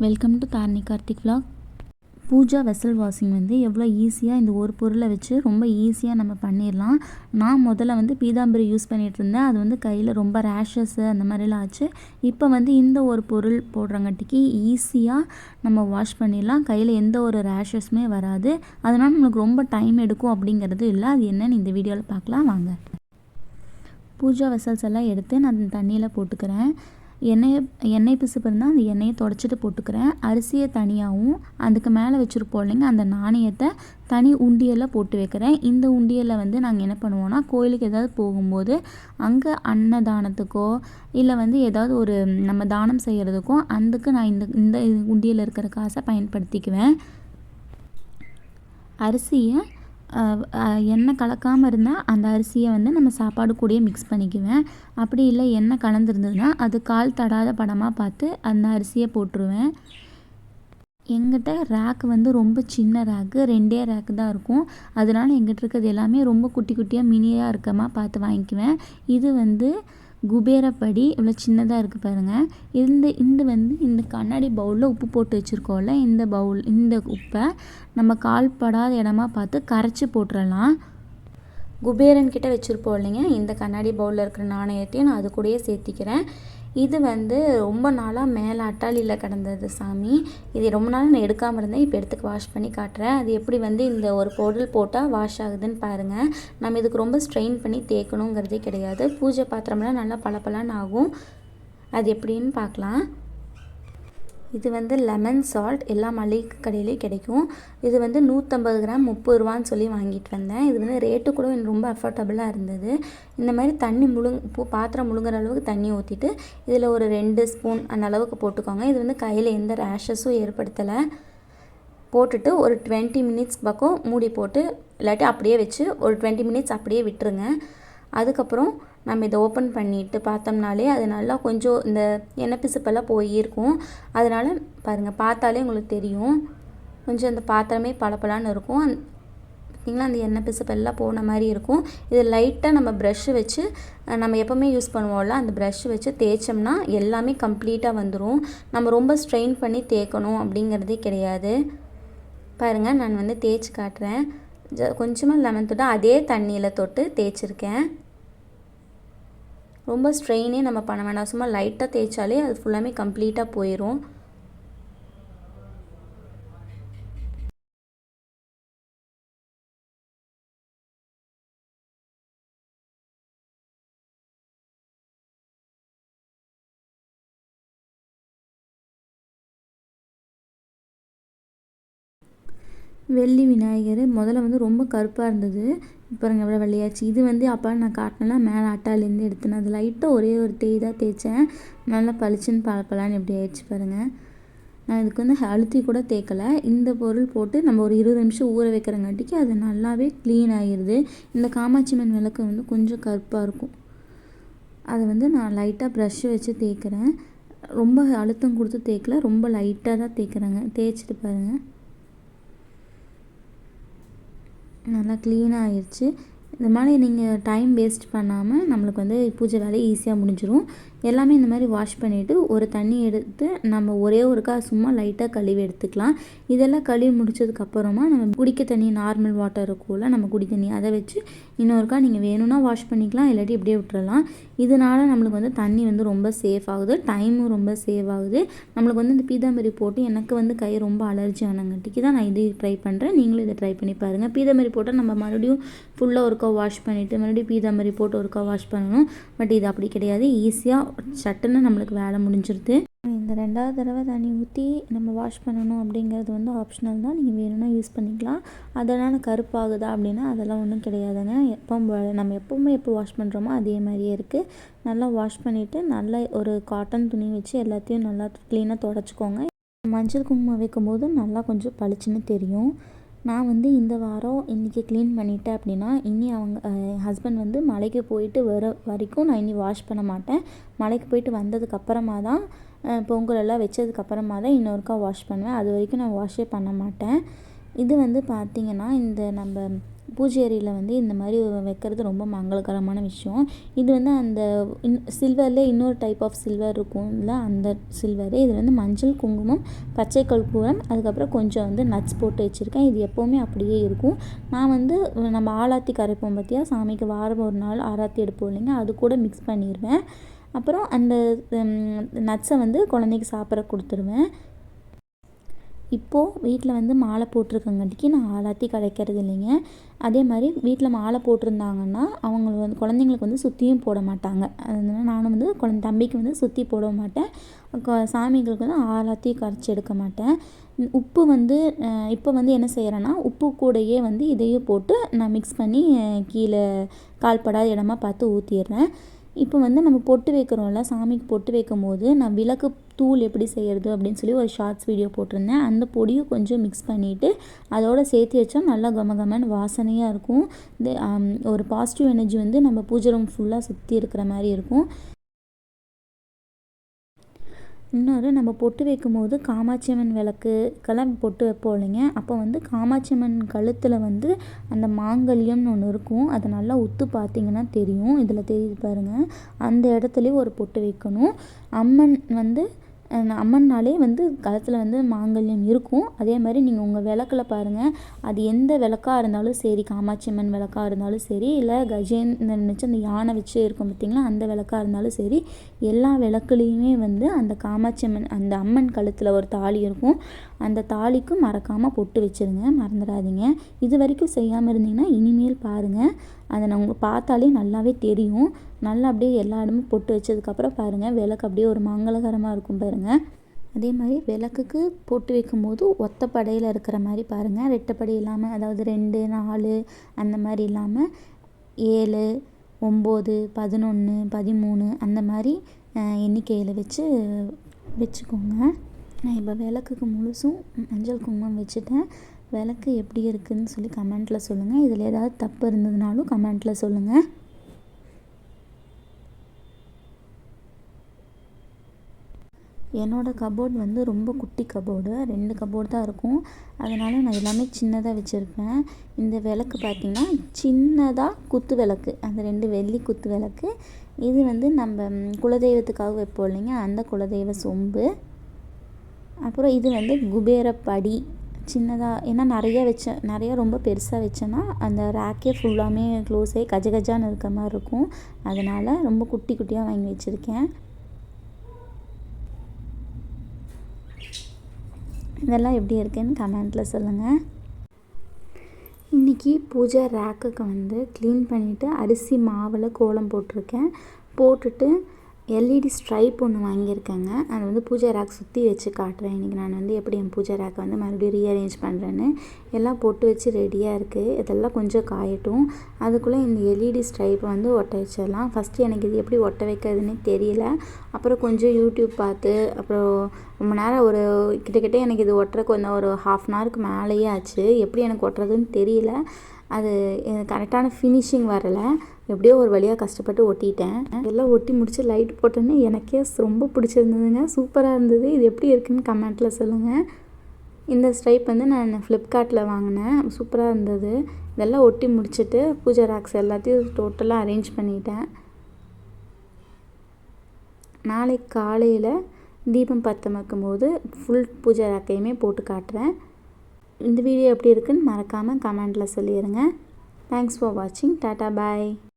Welcome to Dharani Karthik vlog. Pooja vessel washing வந்து எவ்வளோ ஈஸியாக இந்த ஒரு பொருளை வச்சு ரொம்ப ஈஸியாக நம்ம பண்ணிடலாம். நான் முதல்ல வந்து பீதாம்பரி யூஸ் பண்ணிகிட்டு இருந்தேன். அது வந்து கையில் ரொம்ப ரேஷஸ்ஸு அந்த மாதிரிலாம் ஆச்சு. இப்போ வந்து இந்த ஒரு பொருள் போடுறங்காட்டிக்கு ஈஸியாக நம்ம வாஷ் பண்ணிடலாம். கையில் எந்த ஒரு ரேஷஸுமே வராது. அதனால் நம்மளுக்கு ரொம்ப டைம் எடுக்கும் அப்படிங்கிறது இல்லை. அது என்னன்னு இந்த வீடியோவில் பார்க்கலாம் வாங்க. பூஜா வெசல்ஸ் எல்லாம் எடுத்து நான் தண்ணியில் போட்டுக்கிறேன். எண்ணெய் பிசுப்பு இருந்தால் அந்த எண்ணெயை தொடச்சிட்டு போட்டுக்கிறேன். அரிசியை தனியாகவும் அதுக்கு மேலே வச்சுருப்போம் இல்லைங்க, அந்த நாணயத்தை தனி உண்டியலில் போட்டு வைக்கிறேன். இந்த உண்டியலில் வந்து நாங்கள் என்ன பண்ணுவோன்னா, கோயிலுக்கு ஏதாவது போகும்போது அங்கே அன்னதானத்துக்கோ இல்லை வந்து ஏதாவது ஒரு நம்ம தானம் செய்கிறதுக்கோ அதுக்கு நான் இந்த உண்டியலில் இருக்கிற காசை பயன்படுத்திக்குவேன். அரிசியை எண்ணெய் கலக்காமல் இருந்தால் அந்த அரிசியை வந்து நம்ம சாப்பாடு கூடயே மிக்ஸ் பண்ணிக்குவேன். அப்படி இல்லை எண்ணெய் கலந்துருந்ததுன்னா அது கால் தடாத படமாக பார்த்து அந்த அரிசியை போட்டுருவேன். எங்கிட்ட ரேக்கு வந்து ரொம்ப சின்ன ரேக்கு, 2 ரேக்கு தான் இருக்கும். அதனால எங்கிட்ட இருக்கிறது எல்லாமே ரொம்ப குட்டி குட்டியாக மினியாக இருக்கமா பார்த்து வாங்கிக்குவேன். இது வந்து குபேரப்படி இவ்வளோ சின்னதாக இருக்குது பாருங்கள். இந்த கண்ணாடி பவுலில் உப்பு போட்டு வச்சுருக்கோம்ல, இந்த உப்பை நம்ம கால் படாத இடமா பார்த்து கரைச்சி போட்டுடலாம். குபேரன்கிட்ட வச்சுருப்போம் இல்லைங்க, இந்த கண்ணாடி பவுலில் இருக்கிற நாணயத்தையும் நான் அது கூடயே சேர்த்திக்கிறேன். இது வந்து ரொம்ப நாளாக மேலே அட்டாளியில் கிடந்தது சாமி. இது ரொம்ப நாள் நான் எடுக்காமல் இருந்தேன். இப்போ எடுத்துக்கு வாஷ் பண்ணி காட்டுறேன். அது எப்படி வந்து இந்த ஒரு பொருள் போட்டால் வாஷ் ஆகுதுன்னு பாருங்கள். நம்ம இதுக்கு ரொம்ப ஸ்ட்ரெயின் பண்ணி தேய்க்கணுங்கிறதே கிடையாது. பூஜை பாத்திரம்லாம் நல்லா பளபளன்னு ஆகும். அது எப்படின்னு பார்க்கலாம். இது வந்து லெமன் சால்ட், எல்லா மளிகை கடையிலையும் கிடைக்கும். இது வந்து 150 கிராம் 30 ரூபான்னு சொல்லி வாங்கிட்டு வந்தேன். இது வந்து ரேட்டு கூட எனக்கு ரொம்ப அஃபோர்டபுளாக இருந்தது. இந்த மாதிரி தண்ணி பாத்திரம் முழுங்குற அளவுக்கு தண்ணி ஊற்றிட்டு இதில் ஒரு 2 ஸ்பூன் அந்த அளவுக்கு போட்டுக்கோங்க. இது வந்து கையில் எந்த ரேஷஸும் ஏற்படுத்தலை. போட்டுட்டு ஒரு 20 மினிட்ஸ் பக்கம் மூடி போட்டு இல்லாட்டி அப்படியே வச்சு ஒரு 20 மினிட்ஸ் அப்படியே விட்டுருங்க. அதுக்கப்புறம் நம்ம இதை ஓப்பன் பண்ணிவிட்டு பார்த்தோம்னாலே அது நல்லா கொஞ்சம் இந்த எண்ணெய் பிசுப்பெல்லாம் போயிருக்கும். அதனால் பாருங்கள், பார்த்தாலே உங்களுக்கு தெரியும் கொஞ்சம் அந்த பாத்திரமே பளபளன்னு இருக்கும். பார்த்திங்களா, அந்த எண்ணெய் பிசுப்பெல்லாம் போன மாதிரி இருக்கும். இது லைட்டாக நம்ம ப்ரஷ்ஷு வச்சு நம்ம எப்போவுமே யூஸ் பண்ணுவோம்ல, அந்த ப்ரஷ்ஷு வச்சு தேய்ச்சோம்னா எல்லாமே கம்ப்ளீட்டாக வந்துடும். நம்ம ரொம்ப ஸ்ட்ரெயின் பண்ணி தேய்க்கணும் அப்படிங்கிறதே கிடையாது. பாருங்கள், நான் வந்து தேய்ச்சி காட்டுறேன். கொஞ்சமாக லெமன் தொட்டு அதே தண்ணியில் தொட்டு தேய்ச்சிருக்கேன். ரொம்ப ஸ்ட்ரெயினே நம்ம பண்ண வேண்டாம். சும்மா லைட்டாக தேய்ச்சாலே அது ஃபுல்லாமே கம்ப்ளீட்டாக போயிடும். வெள்ளி விநாயகர் முதல்ல வந்து ரொம்ப கருப்பாக இருந்தது. இப்போ எவ்வளோ வெள்ளையாச்சு. இது வந்து அப்போ நான் காட்டினேன்னா மேலே அட்டாலேருந்து எடுத்துனேன். அது லைட்டாக ஒரே ஒரு தான் தேய்ச்சேன். நல்லா பளிச்சுன்னு பளபளன்னு எப்படி ஆயிடுச்சு பாருங்கள். நான் இதுக்கு வந்து அழுத்தி கூட தேய்க்கலை. இந்த பொருள் போட்டு நம்ம ஒரு 20 நிமிஷம் ஊற வைக்கிறங்காட்டிக்கு அது நல்லாவே க்ளீன் ஆகிடுது. இந்த காமாட்சிமன் விளக்கு வந்து கொஞ்சம் கருப்பாக இருக்கும். அதை வந்து நான் லைட்டாக ப்ரஷ்ஷு வச்சு தேய்க்கிறேன். ரொம்ப அழுத்தம் கொடுத்து தேய்க்கல, ரொம்ப லைட்டாக தான் தேய்க்கிறேங்க. தேய்ச்சிட்டு பாருங்கள், நல்லா க்ளீனாக ஆயிடுச்சு. இந்த மாதிரி நீங்கள் டைம் வேஸ்ட் பண்ணாமல் நம்மளுக்கு வந்து பூஜை வேலையை ஈஸியாக முடிஞ்சிடும். எல்லாமே இந்த மாதிரி வாஷ் பண்ணிவிட்டு ஒரு தண்ணி எடுத்து நம்ம ஒரே ஒருக்கா சும்மா லைட்டாக கழுவி எடுத்துக்கலாம். இதெல்லாம் கழுவி முடிச்சதுக்கப்புறமா நம்ம குடிக்க தண்ணி, நார்மல் வாட்டர் இருக்கும்ல நம்ம குடி தண்ணி, அதை வச்சு இன்னொருக்கா நீங்கள் வேணும்னா வாஷ் பண்ணிக்கலாம், இல்லாட்டி இப்படியே விட்டுறலாம். இதனால் நம்மளுக்கு வந்து தண்ணி வந்து ரொம்ப சேவ் ஆகுது, டைமும் ரொம்ப சேவ் ஆகுது. நம்மளுக்கு வந்து இந்த பீதாம்பரி போட்டு எனக்கு வந்து கை ரொம்ப அலர்ஜி ஆனங்காட்டிக்கு தான் நான் இது ட்ரை பண்ணுறேன். நீங்களும் இதை ட்ரை பண்ணி பாருங்கள். பீதாம்பரி போட்டால் நம்ம மறுபடியும் ஃபுல்லாக ஒருக்கா வாஷ் பண்ணிவிட்டு மறுபடியும் பீதாம்பரி போட்டு ஒருக்கா வாஷ் பண்ணணும். பட் இது அப்படி கிடையாது. ஈஸியாக சட்டுன்னு நம்மளுக்கு வேலை முடிஞ்சிருது. இந்த 2வது தடவை தண்ணி ஊற்றி நம்ம வாஷ் பண்ணணும் அப்படிங்கிறது வந்து ஆப்ஷனல் தான். நீங்கள் வேணும்னா யூஸ் பண்ணிக்கலாம். அதனால் கருப்பாகுதா அப்படின்னா அதெல்லாம் ஒன்றும் கிடையாதுங்க. நம்ம எப்போவுமே எப்போ வாஷ் பண்ணுறோமோ அதே மாதிரியே இருக்குது. நல்லா வாஷ் பண்ணிவிட்டு நல்லா ஒரு காட்டன் துணி வச்சு எல்லாத்தையும் நல்லா க்ளீனாக துடைச்சிக்கோங்க. மஞ்சள் குங்குமம் வைக்கும்போது நல்லா கொஞ்சம் பளிச்சுன்னு தெரியும். நான் வந்து இந்த வாரம் இன்றைக்கி க்ளீன் பண்ணிட்டேன் அப்படின்னா இனி என் ஹஸ்பண்ட் வந்து மலைக்கு போயிட்டு வரைக்கும் நான் இனி வாஷ் பண்ண மாட்டேன். மலைக்கு போயிட்டு வந்ததுக்கப்புறமா தான் பொங்கலெல்லாம் வச்சதுக்கப்புறமா தான் இன்னொருக்கா வாஷ் பண்ணுவேன். அது வரைக்கும் நான் வாஷே பண்ண மாட்டேன். இது வந்து பார்த்திங்கன்னா இந்த நம்ம பூஜை அறையில் வந்து இந்த மாதிரி வைக்கிறது ரொம்ப மங்களகரமான விஷயம். இது வந்து அந்த சில்வர்லேயே இன்னொரு டைப் ஆஃப் சில்வர் இருக்கும்ல, அந்த சில்வரு. இது வந்து மஞ்சள், குங்குமம், பச்சை கற்பூரம், அதுக்கப்புறம் கொஞ்சம் வந்து நட்ஸ் போட்டு வச்சுருக்கேன். இது எப்போவுமே அப்படியே இருக்கும். நான் வந்து நம்ம ஆலாத்தி கரைப்போம் பார்த்தியா, சாமிக்கு வாரம் ஒரு நாள் ஆராத்தி எடுப்போம் இல்லைங்க, அது கூட மிக்ஸ் பண்ணிடுவேன். அப்புறம் அந்த நட்ஸை வந்து குழந்தைக்கு சாப்பிட கொடுத்துருவேன். இப்போது வீட்டில் வந்து மாலை போட்டிருக்கங்காட்டிக்கு நான் ஆலாத்தி கரைக்கிறது இல்லைங்க. அதே மாதிரி வீட்டில் மாலை போட்டிருந்தாங்கன்னா அவங்க வந்து குழந்தைங்களுக்கு வந்து சுற்றியும் போட மாட்டாங்க. அதனால நானும் வந்து தம்பிக்கு வந்து சுற்றி போட மாட்டேன். சாமிகளுக்கு வந்து ஆலாத்தி கரைச்சி எடுக்க மாட்டேன். உப்பு வந்து இப்போ வந்து என்ன செய்கிறேன்னா, உப்பு கூடையே வந்து இதையும் போட்டு நான் மிக்ஸ் பண்ணி கீழே கால்படாத இடமா பார்த்து ஊற்றிடுறேன். இப்போ வந்து நம்ம பொட்டு வைக்கிறோம்ல, சாமிக்கு பொட்டு வைக்கும் போது நான் விளக்கு தூள் எப்படி செய்கிறது அப்படின்னு சொல்லி ஒரு ஷார்ட்ஸ் வீடியோ போட்டிருந்தேன். அந்த பொடியும் கொஞ்சம் மிக்ஸ் பண்ணிவிட்டு அதோடு சேர்த்து வச்சா நல்லா கமகமன்னு வாசனையாக இருக்கும். இந்த ஒரு பாசிட்டிவ் எனர்ஜி வந்து நம்ம பூஜை ரூம் ஃபுல்லாக சுற்றி இருக்கிற மாதிரி இருக்கும். இன்னொரு நம்ம பொட்டு வைக்கும்போது காமாட்சி அம்மன் விளக்குக்கெல்லாம் பொட்டு வைப்போம் இல்லைங்க, அப்போ வந்து காமாட்சி அம்மன் கழுத்தில் வந்து அந்த மாங்கல்யம்னு ஒன்று இருக்கும். அதை நல்லா உத்து பார்த்திங்கன்னா தெரியும். இதில் தெரியுது பாருங்கள். அந்த இடத்துலையும் ஒரு பொட்டு வைக்கணும். அம்மன் வந்து அம்மன்னாலே வந்து கழுத்தில் வந்து மாங்கல்யம் இருக்கும். அதே மாதிரி நீங்கள் உங்கள் விளக்கில் பாருங்கள், அது எந்த விளக்காக இருந்தாலும் சரி, காமாட்சி அம்மன் விளக்காக இருந்தாலும் சரி, இல்லை கஜேந்திரன் வச்சு அந்த யானை வச்சு இருக்கும் பார்த்திங்களா, அந்த விளக்காக இருந்தாலும் சரி, எல்லா விளக்குலேயுமே வந்து அந்த காமாட்சி அம்மன் அந்த அம்மன் கழுத்தில் ஒரு தாலி இருக்கும். அந்த தாலிக்கும் மறக்காமல் பொட்டு வச்சுருங்க, மறந்துடாதீங்க. இது வரைக்கும் செய்யாமல் இருந்தீங்கன்னா இனிமேல் பாருங்கள், அதை நான் உங்களுக்கு பார்த்தாலே நல்லாவே தெரியும். நல்லா அப்படியே எல்லா இடமும் பொட்டு வச்சதுக்கப்புறம் பாருங்கள், விளக்கு அப்படியே ஒரு மங்களகரமாக இருக்கும் பாருங்கள். அதே மாதிரி விளக்குக்கு பொட்டு வைக்கும்போது ஒத்தப்படையில் இருக்கிற மாதிரி பாருங்கள், ரெட்டைப்படை இல்லாமல், அதாவது 2, 4 அந்த மாதிரி இல்லாமல் 7, 9, 11, 13 அந்த மாதிரி எண்ணிக்கையில் வச்சுக்கோங்க. நான் இப்போ விளக்குக்கு முழுசும் மஞ்சள் குங்குமம் வச்சுட்டேன். விளக்கு எப்படி இருக்குதுன்னு சொல்லி கமெண்ட்டில் சொல்லுங்கள். இதில் ஏதாவது தப்பு இருந்ததுனாலும் கமெண்ட்டில் சொல்லுங்கள். என்னோடய கபோர்டு வந்து ரொம்ப குட்டி கபோர்டு, 2 கபோர்டு தான் இருக்கும். அதனால் நான் எல்லாமே சின்னதாக வச்சுருப்பேன். இந்த விளக்கு பார்த்திங்கன்னா சின்னதாக குத்து விளக்கு, அந்த 2 வெள்ளி குத்து விளக்கு. இது வந்து நம்ம குலதெய்வத்துக்காக வைப்போம் இல்லைங்க, அந்த குலதெய்வ சொம்பு. அப்புறம் இது வந்து குபேரப்படி சின்னதாக, ஏன்னா நிறைய ரொம்ப பெருசாக வச்சேன்னா அந்த ரேக்கே ஃபுல்லாமே க்ளோஸ் ஆகி கஜகஜான்னு இருக்க மாதிரி இருக்கும். அதனால் ரொம்ப குட்டி குட்டியாக வாங்கி வச்சுருக்கேன். இதெல்லாம் எப்படி இருக்குன்னு கமெண்ட்டில் சொல்லுங்கள். இன்றைக்கி பூஜை ரேக்குக்கு வந்து க்ளீன் பண்ணிவிட்டு அரிசி மாவில் கோலம் போட்டுட்டு எல்இடி ஸ்ட்ரைப் ஒன்று வாங்கியிருக்கேங்க. அது வந்து பூஜை ரேக் சுற்றி வச்சு காட்டுறேன். இன்றைக்கி நான் வந்து எப்படி என் பூஜை ரேக்கை வந்து மறுபடியும் ரீஅரேஞ்ச் பண்ணுறேன்னு. எல்லாம் போட்டு வச்சு ரெடியாக இருக்குது. இதெல்லாம் கொஞ்சம் காயட்டும். அதுக்குள்ளே இந்த எல்இடி ஸ்ட்ரைப்பை வந்து ஒட்ட வச்சிடலாம். ஃபஸ்ட்டு எனக்கு இது எப்படி ஒட்ட வைக்கிறதுனே தெரியல. அப்புறம் கொஞ்சம் யூடியூப் பார்த்து, அப்புறம் ரொம்ப நேரம் ஒரு கிட்டத்தட்ட எனக்கு இது ஒட்டுறக்கு வந்து ஒரு 1/2 அன் ஹவருக்கு மேலேயே ஆச்சு. எப்படி எனக்கு ஒட்டுறதுன்னு தெரியல. அது கரெக்டான ஃபினிஷிங் வரலை. எப்படியோ ஒரு வழியாக கஷ்டப்பட்டு ஒட்டிட்டேன். எல்லாம் ஒட்டி முடித்து லைட் போட்டோன்னே எனக்கே ரொம்ப பிடிச்சிருந்ததுங்க, சூப்பராக இருந்தது. இது எப்படி இருக்குதுன்னு கமெண்ட்டில் சொல்லுங்கள். இந்த ஸ்ட்ரைப் வந்து நான் ஃப்ளிப்கார்ட்டில் வாங்கினேன், சூப்பராக இருந்தது. இதெல்லாம் ஒட்டி முடிச்சுட்டு பூஜை ரேக்ஸ் எல்லாத்தையும் டோட்டலாக அரேஞ்ச் பண்ணிட்டேன். நாளைக்கு காலையில் தீபம் பற்றமைக்கும் போது ஃபுல் பூஜை ரேக்கையுமே போட்டு காட்டுறேன். இந்த வீடியோ எப்படி இருக்குன்னு மறக்காமல் கமெண்ட்டில் சொல்லிடுங்க. தேங்க்ஸ் ஃபார் வாட்சிங். டாட்டா பாய்.